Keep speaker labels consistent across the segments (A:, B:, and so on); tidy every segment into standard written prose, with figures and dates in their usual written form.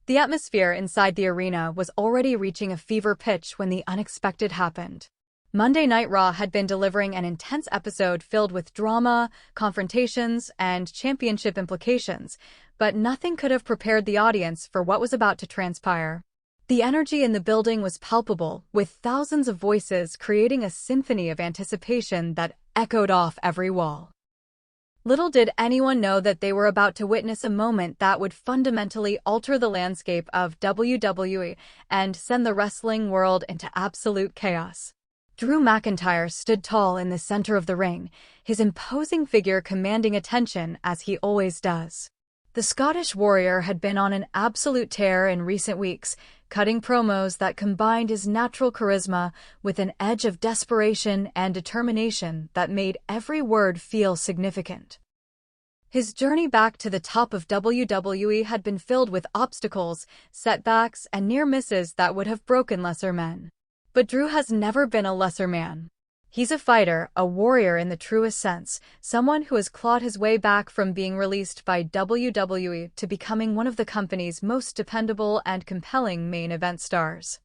A: The atmosphere inside the arena was already reaching a fever pitch when the unexpected happened. Monday Night Raw had been delivering an intense episode filled with drama, confrontations, and championship implications, but nothing could have prepared the audience for what was about to transpire. The energy in the building was palpable, with thousands of voices creating a symphony of anticipation that echoed off every wall. Little did anyone know that they were about to witness a moment that would fundamentally alter the landscape of WWE and send the wrestling world into absolute chaos. Drew McIntyre stood tall in the center of the ring, his imposing figure commanding attention as he always does. The Scottish Warrior had been on an absolute tear in recent weeks, cutting promos that combined his natural charisma with an edge of desperation and determination that made every word feel significant. His journey back to the top of WWE had been filled with obstacles, setbacks, and near misses that would have broken lesser men. But Drew has never been a lesser man. He's a fighter, a warrior in the truest sense, someone who has clawed his way back from being released by WWE to becoming one of the company's most dependable and compelling main event stars.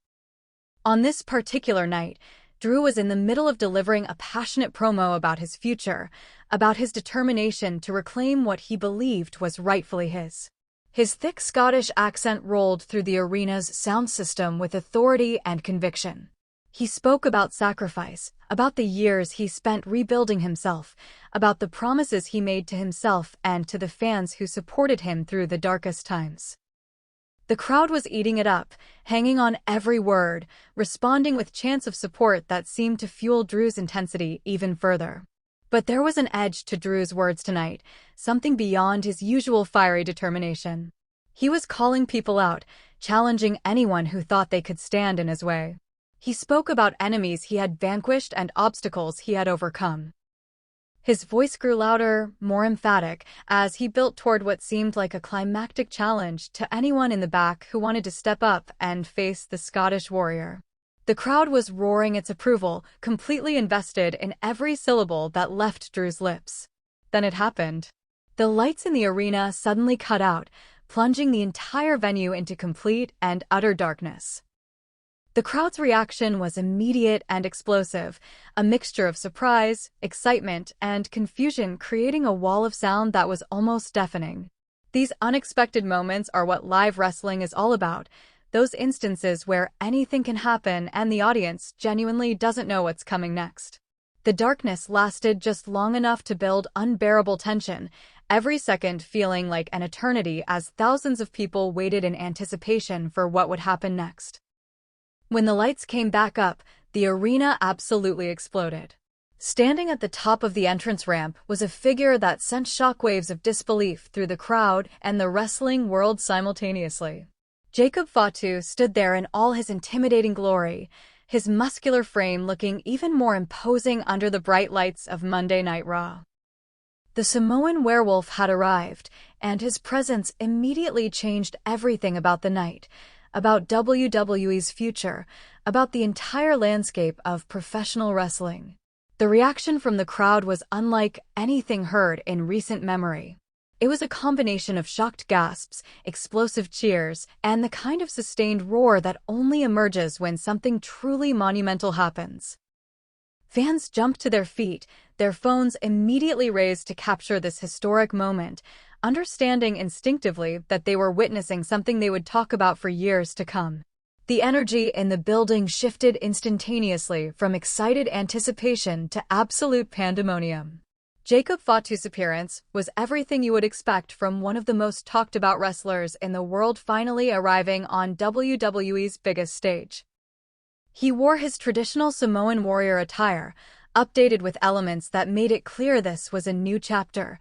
A: On this particular night, Drew was in the middle of delivering a passionate promo about his future, about his determination to reclaim what he believed was rightfully his. His thick Scottish accent rolled through the arena's sound system with authority and conviction. He spoke about sacrifice, about the years he spent rebuilding himself, about the promises he made to himself and to the fans who supported him through the darkest times. The crowd was eating it up, hanging on every word, responding with chants of support that seemed to fuel Drew's intensity even further. But there was an edge to Drew's words tonight, something beyond his usual fiery determination. He was calling people out, challenging anyone who thought they could stand in his way. He spoke about enemies he had vanquished and obstacles he had overcome. His voice grew louder, more emphatic, as he built toward what seemed like a climactic challenge to anyone in the back who wanted to step up and face the Scottish Warrior. The crowd was roaring its approval, completely invested in every syllable that left Drew's lips. Then it happened. The lights in the arena suddenly cut out, plunging the entire venue into complete and utter darkness. The crowd's reaction was immediate and explosive, a mixture of surprise, excitement, and confusion creating a wall of sound that was almost deafening. These unexpected moments are what live wrestling is all about, those instances where anything can happen and the audience genuinely doesn't know what's coming next. The darkness lasted just long enough to build unbearable tension, every second feeling like an eternity as thousands of people waited in anticipation for what would happen next. When the lights came back up, the arena absolutely exploded. Standing at the top of the entrance ramp was a figure that sent shockwaves of disbelief through the crowd and the wrestling world simultaneously. Jacob Fatu stood there in all his intimidating glory, his muscular frame looking even more imposing under the bright lights of Monday Night Raw. The Samoan werewolf had arrived, and his presence immediately changed everything about the night, about WWE's future, about the entire landscape of professional wrestling. The reaction from the crowd was unlike anything heard in recent memory. It was a combination of shocked gasps, explosive cheers, and the kind of sustained roar that only emerges when something truly monumental happens. Fans jumped to their feet, their phones immediately raised to capture this historic moment, understanding instinctively that they were witnessing something they would talk about for years to come. The energy in the building shifted instantaneously from excited anticipation to absolute pandemonium. Jacob Fatu's appearance was everything you would expect from one of the most talked-about wrestlers in the world finally arriving on WWE's biggest stage. He wore his traditional Samoan warrior attire, updated with elements that made it clear this was a new chapter,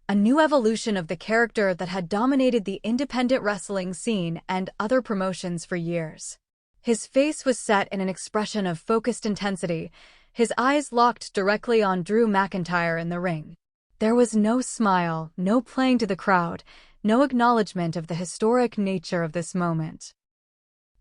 A: a new evolution of the character that had dominated the independent wrestling scene and other promotions for years. His face was set in an expression of focused intensity, his eyes locked directly on Drew McIntyre in the ring. There was no smile, no playing to the crowd, no acknowledgement of the historic nature of this moment.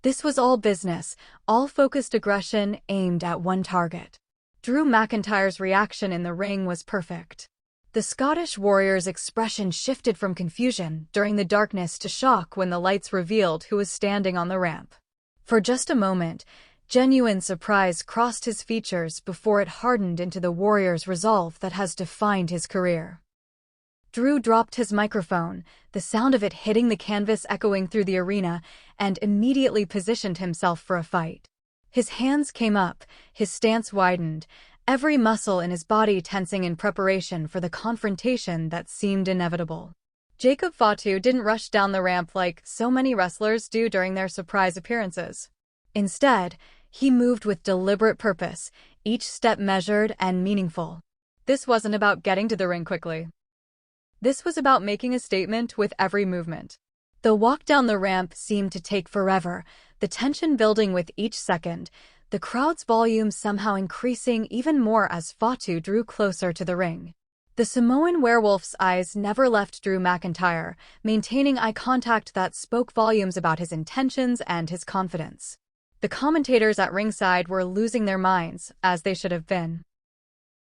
A: This was all business, all focused aggression aimed at one target. Drew McIntyre's reaction in the ring was perfect. The Scottish warrior's expression shifted from confusion during the darkness to shock when the lights revealed who was standing on the ramp. For just a moment, genuine surprise crossed his features before it hardened into the warrior's resolve that has defined his career. Drew dropped his microphone, the sound of it hitting the canvas echoing through the arena, and immediately positioned himself for a fight. His hands came up, his stance widened, every muscle in his body tensing in preparation for the confrontation that seemed inevitable. Jacob Fatu didn't rush down the ramp like so many wrestlers do during their surprise appearances. Instead, he moved with deliberate purpose, each step measured and meaningful. This wasn't about getting to the ring quickly. This was about making a statement with every movement. The walk down the ramp seemed to take forever, the tension building with each second, the crowd's volume somehow increasing even more as Fatu drew closer to the ring. The Samoan werewolf's eyes never left Drew McIntyre, maintaining eye contact that spoke volumes about his intentions and his confidence. The commentators at ringside were losing their minds, as they should have been.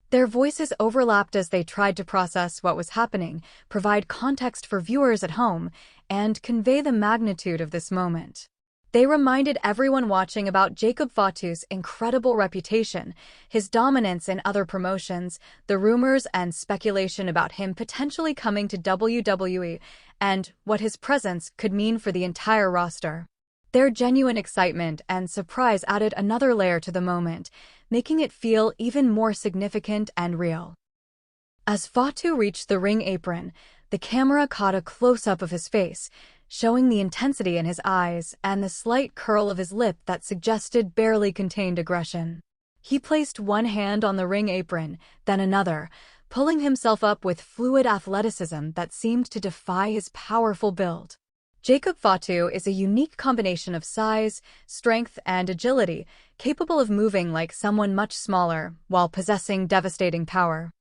A: Their voices overlapped as they tried to process what was happening, provide context for viewers at home, and convey the magnitude of this moment. They reminded everyone watching about Jacob Fatu's incredible reputation, his dominance in other promotions, the rumors and speculation about him potentially coming to WWE, and what his presence could mean for the entire roster. Their genuine excitement and surprise added another layer to the moment, making it feel even more significant and real. As Fatu reached the ring apron, the camera caught a close-up of his face, showing the intensity in his eyes and the slight curl of his lip that suggested barely contained aggression. He placed one hand on the ring apron, then another, pulling himself up with fluid athleticism that seemed to defy his powerful build. Jacob Fatu is a unique combination of size, strength, and agility, capable of moving like someone much smaller, while possessing devastating power.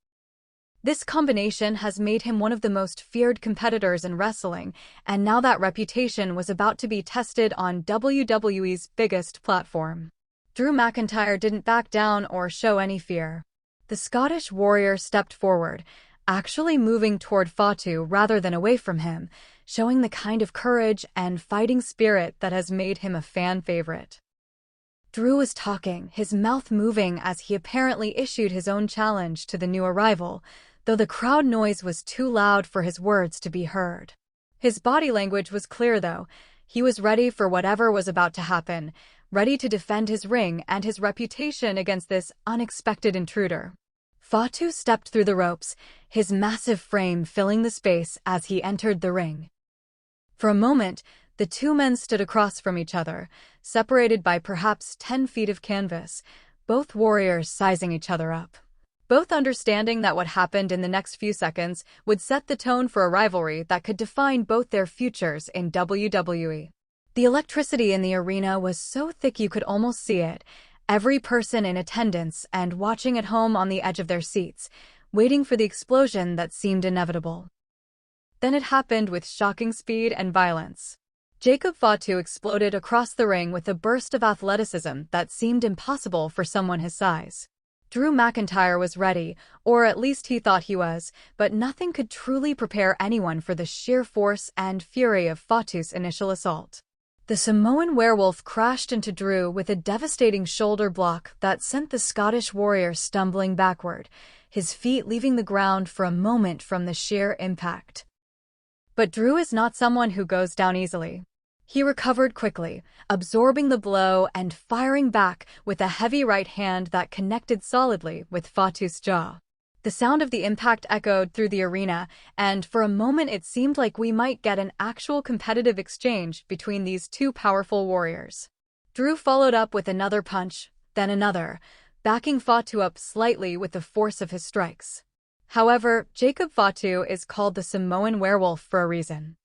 A: This combination has made him one of the most feared competitors in wrestling, and now that reputation was about to be tested on WWE's biggest platform. Drew McIntyre didn't back down or show any fear. The Scottish warrior stepped forward, actually moving toward Fatu rather than away from him, showing the kind of courage and fighting spirit that has made him a fan favorite. Drew was talking, his mouth moving as he apparently issued his own challenge to the new arrival, though the crowd noise was too loud for his words to be heard. His body language was clear, though. He was ready for whatever was about to happen, ready to defend his ring and his reputation against this unexpected intruder. Fatu stepped through the ropes, his massive frame filling the space as he entered the ring. For a moment, the two men stood across from each other, separated by perhaps 10 feet of canvas, both warriors sizing each other up. Both understanding that what happened in the next few seconds would set the tone for a rivalry that could define both their futures in WWE. The electricity in the arena was so thick you could almost see it, every person in attendance and watching at home on the edge of their seats, waiting for the explosion that seemed inevitable. Then it happened with shocking speed and violence. Jacob Fatu exploded across the ring with a burst of athleticism that seemed impossible for someone his size. Drew McIntyre was ready, or at least he thought he was, but nothing could truly prepare anyone for the sheer force and fury of Fatu's initial assault. The Samoan werewolf crashed into Drew with a devastating shoulder block that sent the Scottish warrior stumbling backward, his feet leaving the ground for a moment from the sheer impact. But Drew is not someone who goes down easily. He recovered quickly, absorbing the blow and firing back with a heavy right hand that connected solidly with Fatu's jaw. The sound of the impact echoed through the arena, and for a moment it seemed like we might get an actual competitive exchange between these two powerful warriors. Drew followed up with another punch, then another, backing Fatu up slightly with the force of his strikes. However, Jacob Fatu is called the Samoan werewolf for a reason.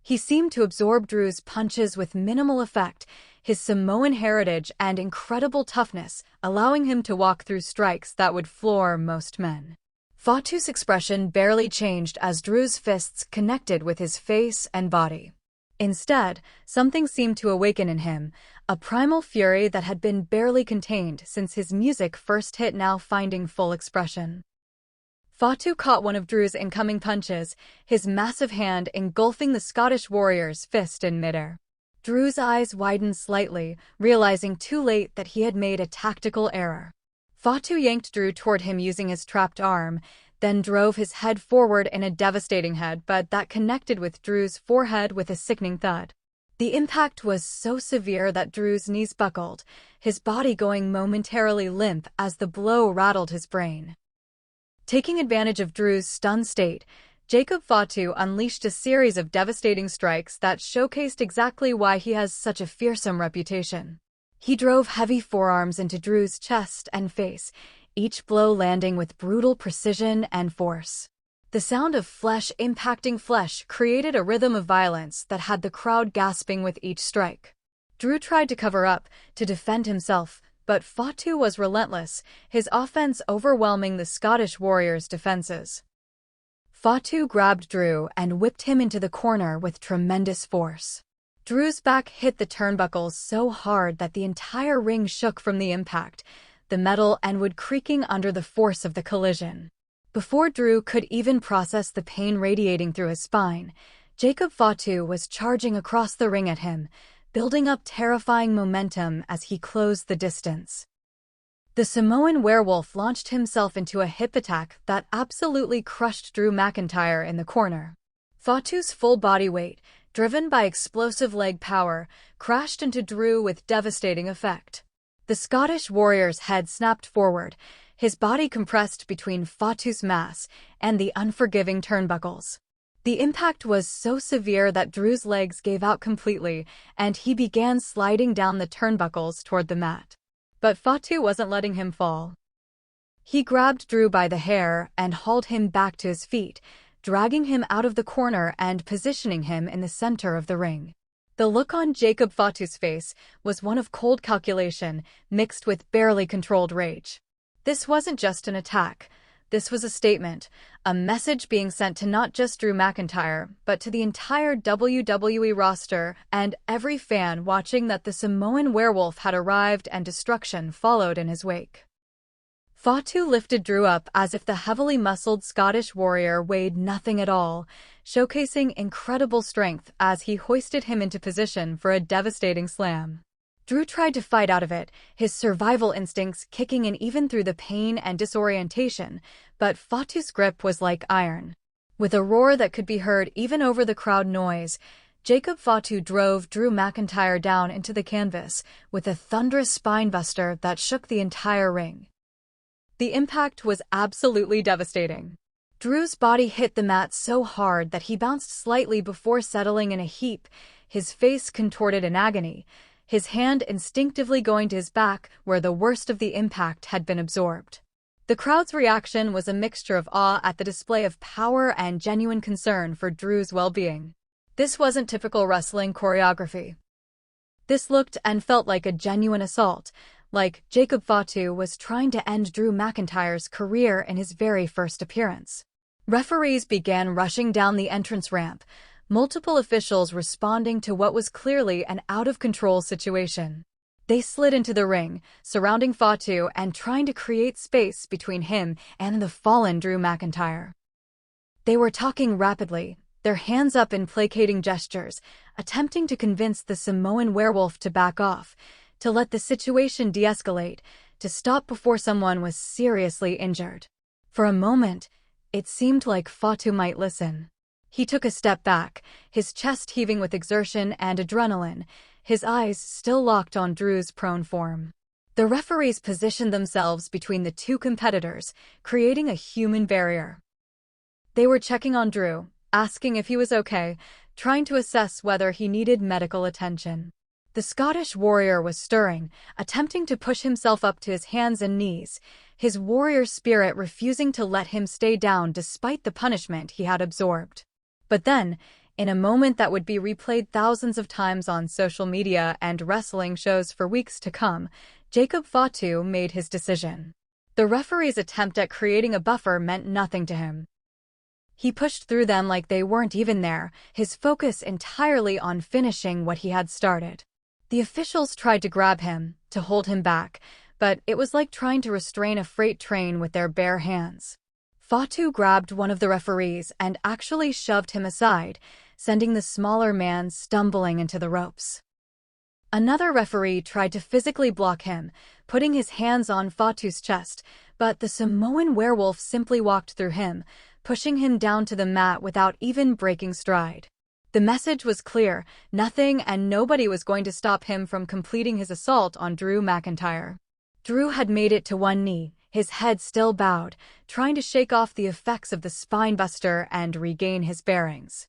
A: He seemed to absorb Drew's punches with minimal effect, his Samoan heritage and incredible toughness allowing him to walk through strikes that would floor most men. Fatu's expression barely changed as Drew's fists connected with his face and body. Instead, something seemed to awaken in him, a primal fury that had been barely contained since his music first hit now finding full expression. Fatu caught one of Drew's incoming punches, his massive hand engulfing the Scottish warrior's fist in midair. Drew's eyes widened slightly, realizing too late that he had made a tactical error. Fatu yanked Drew toward him using his trapped arm, then drove his head forward in a devastating headbutt that connected with Drew's forehead with a sickening thud. The impact was so severe that Drew's knees buckled, his body going momentarily limp as the blow rattled his brain. Taking advantage of Drew's stunned state, Jacob Fatu unleashed a series of devastating strikes that showcased exactly why he has such a fearsome reputation. He drove heavy forearms into Drew's chest and face, each blow landing with brutal precision and force. The sound of flesh impacting flesh created a rhythm of violence that had the crowd gasping with each strike. Drew tried to cover up, to defend himself, but Fatu was relentless, his offense overwhelming the Scottish warrior's defenses. Fatu grabbed Drew and whipped him into the corner with tremendous force. Drew's back hit the turnbuckles so hard that the entire ring shook from the impact, the metal and wood creaking under the force of the collision. Before Drew could even process the pain radiating through his spine, Jacob Fatu was charging across the ring at him, building up terrifying momentum as he closed the distance. The Samoan werewolf launched himself into a hip attack that absolutely crushed Drew McIntyre in the corner. Fatu's full body weight, driven by explosive leg power, crashed into Drew with devastating effect. The Scottish warrior's head snapped forward, his body compressed between Fatu's mass and the unforgiving turnbuckles. The impact was so severe that Drew's legs gave out completely, and he began sliding down the turnbuckles toward the mat. But Fatu wasn't letting him fall. He grabbed Drew by the hair and hauled him back to his feet, dragging him out of the corner and positioning him in the center of the ring. The look on Jacob Fatu's face was one of cold calculation mixed with barely controlled rage. This wasn't just an attack. This was a statement, a message being sent to not just Drew McIntyre, but to the entire WWE roster and every fan watching that the Samoan werewolf had arrived and destruction followed in his wake. Fatu lifted Drew up as if the heavily muscled Scottish warrior weighed nothing at all, showcasing incredible strength as he hoisted him into position for a devastating slam. Drew tried to fight out of it, his survival instincts kicking in even through the pain and disorientation, but Fatu's grip was like iron. With a roar that could be heard even over the crowd noise, Jacob Fatu drove Drew McIntyre down into the canvas with a thunderous spinebuster that shook the entire ring. The impact was absolutely devastating. Drew's body hit the mat so hard that he bounced slightly before settling in a heap, his face contorted in agony, his hand instinctively going to his back where the worst of the impact had been absorbed. The crowd's reaction was a mixture of awe at the display of power and genuine concern for Drew's well-being. This wasn't typical wrestling choreography. This looked and felt like a genuine assault, like Jacob Fatu was trying to end Drew McIntyre's career in his very first appearance. Referees began rushing down the entrance ramp, multiple officials responding to what was clearly an out-of-control situation. They slid into the ring, surrounding Fatu and trying to create space between him and the fallen Drew McIntyre. They were talking rapidly, their hands up in placating gestures, attempting to convince the Samoan werewolf to back off, to let the situation de-escalate, to stop before someone was seriously injured. For a moment, it seemed like Fatu might listen. He took a step back, his chest heaving with exertion and adrenaline, his eyes still locked on Drew's prone form. The referees positioned themselves between the two competitors, creating a human barrier. They were checking on Drew, asking if he was okay, trying to assess whether he needed medical attention. The Scottish warrior was stirring, attempting to push himself up to his hands and knees, his warrior spirit refusing to let him stay down despite the punishment he had absorbed. But then, in a moment that would be replayed thousands of times on social media and wrestling shows for weeks to come, Jacob Fatu made his decision. The referee's attempt at creating a buffer meant nothing to him. He pushed through them like they weren't even there, his focus entirely on finishing what he had started. The officials tried to grab him, to hold him back, but it was like trying to restrain a freight train with their bare hands. Fatu grabbed one of the referees and actually shoved him aside, sending the smaller man stumbling into the ropes. Another referee tried to physically block him, putting his hands on Fatu's chest, but the Samoan werewolf simply walked through him, pushing him down to the mat without even breaking stride. The message was clear: nothing and nobody was going to stop him from completing his assault on Drew McIntyre. Drew had made it to one knee, his head still bowed, trying to shake off the effects of the spinebuster and regain his bearings.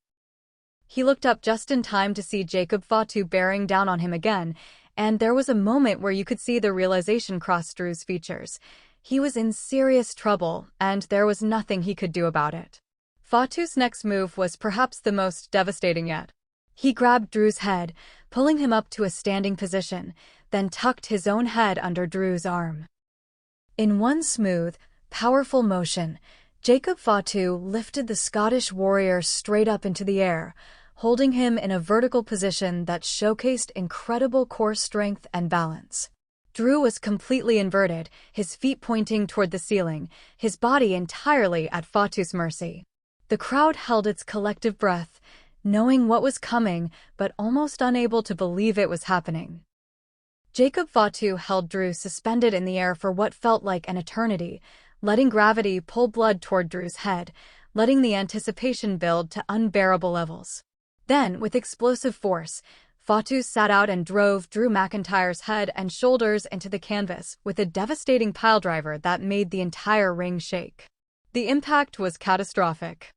A: He looked up just in time to see Jacob Fatu bearing down on him again, and there was a moment where you could see the realization cross Drew's features. He was in serious trouble, and there was nothing he could do about it. Fatu's next move was perhaps the most devastating yet. He grabbed Drew's head, pulling him up to a standing position, then tucked his own head under Drew's arm. In one smooth, powerful motion, Jacob Fatu lifted the Scottish warrior straight up into the air, holding him in a vertical position that showcased incredible core strength and balance. Drew was completely inverted, his feet pointing toward the ceiling, his body entirely at Fatu's mercy. The crowd held its collective breath, knowing what was coming but almost unable to believe it was happening. Jacob Fatu held Drew suspended in the air for what felt like an eternity, letting gravity pull blood toward Drew's head, letting the anticipation build to unbearable levels. Then, with explosive force, Fatu sat out and drove Drew McIntyre's head and shoulders into the canvas with a devastating piledriver that made the entire ring shake. The impact was catastrophic.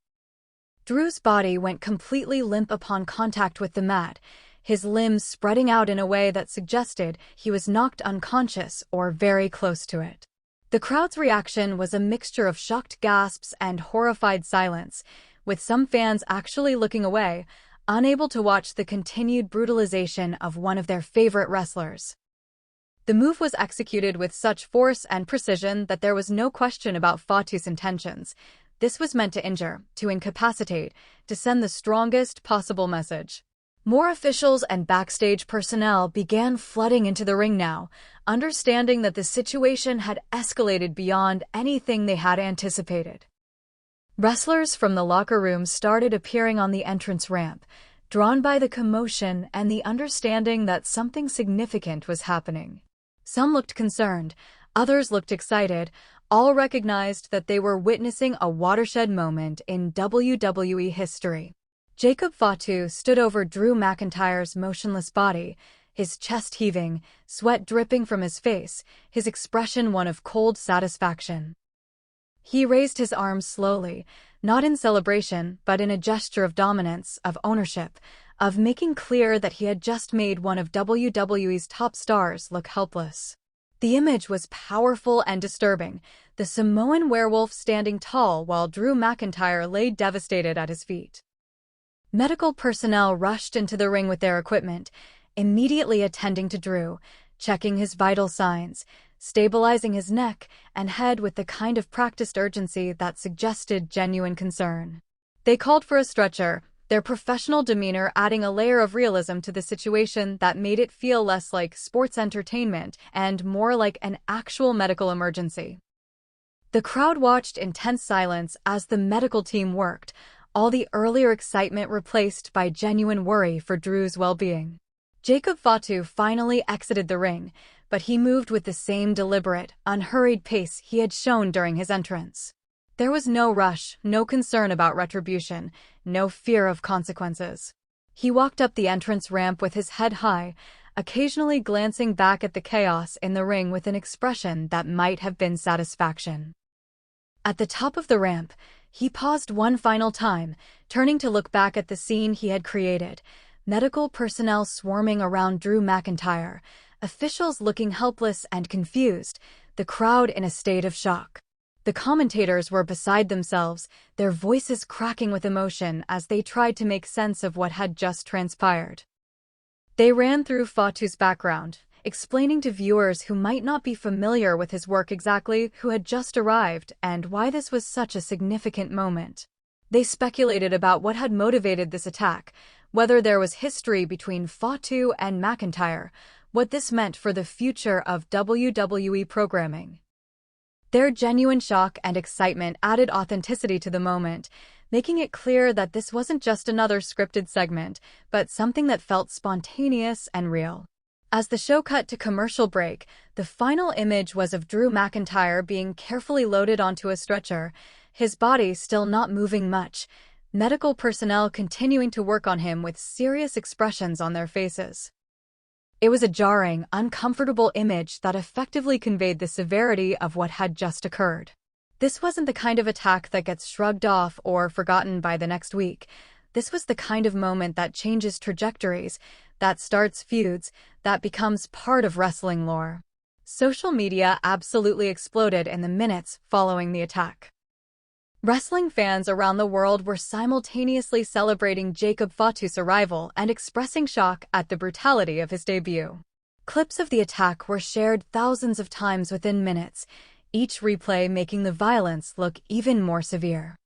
A: Drew's body went completely limp upon contact with the mat, his limbs spreading out in a way that suggested he was knocked unconscious or very close to it. The crowd's reaction was a mixture of shocked gasps and horrified silence, with some fans actually looking away, unable to watch the continued brutalization of one of their favorite wrestlers. The move was executed with such force and precision that there was no question about Fatu's intentions. This was meant to injure, to incapacitate, to send the strongest possible message. More officials and backstage personnel began flooding into the ring now, understanding that the situation had escalated beyond anything they had anticipated. Wrestlers from the locker room started appearing on the entrance ramp, drawn by the commotion and the understanding that something significant was happening. Some looked concerned, others looked excited, all recognized that they were witnessing a watershed moment in WWE history. Jacob Fatu stood over Drew McIntyre's motionless body, his chest heaving, sweat dripping from his face, his expression one of cold satisfaction. He raised his arms slowly, not in celebration, but in a gesture of dominance, of ownership, of making clear that he had just made one of WWE's top stars look helpless. The image was powerful and disturbing, the Samoan werewolf standing tall while Drew McIntyre lay devastated at his feet. Medical personnel rushed into the ring with their equipment, immediately attending to Drew, checking his vital signs, stabilizing his neck and head with the kind of practiced urgency that suggested genuine concern. They called for a stretcher, their professional demeanor adding a layer of realism to the situation that made it feel less like sports entertainment and more like an actual medical emergency. The crowd watched in tense silence as the medical team worked, all the earlier excitement replaced by genuine worry for Drew's well-being. Jacob Fatu finally exited the ring, but he moved with the same deliberate, unhurried pace he had shown during his entrance. There was no rush, no concern about retribution, no fear of consequences. He walked up the entrance ramp with his head high, occasionally glancing back at the chaos in the ring with an expression that might have been satisfaction. At the top of the ramp, he paused one final time, turning to look back at the scene he had created, medical personnel swarming around Drew McIntyre, officials looking helpless and confused, the crowd in a state of shock. The commentators were beside themselves, their voices cracking with emotion as they tried to make sense of what had just transpired. They ran through Fatu's background, explaining to viewers who might not be familiar with his work exactly who had just arrived and why this was such a significant moment. They speculated about what had motivated this attack, whether there was history between Fatu and McIntyre, what this meant for the future of WWE programming. Their genuine shock and excitement added authenticity to the moment, making it clear that this wasn't just another scripted segment, but something that felt spontaneous and real. As the show cut to commercial break, the final image was of Drew McIntyre being carefully loaded onto a stretcher, his body still not moving much, medical personnel continuing to work on him with serious expressions on their faces. It was a jarring, uncomfortable image that effectively conveyed the severity of what had just occurred. This wasn't the kind of attack that gets shrugged off or forgotten by the next week. This was the kind of moment that changes trajectories, that starts feuds, that becomes part of wrestling lore. Social media absolutely exploded in the minutes following the attack. Wrestling fans around the world were simultaneously celebrating Jacob Fatu's arrival and expressing shock at the brutality of his debut. Clips of the attack were shared thousands of times within minutes, each replay making the violence look even more severe.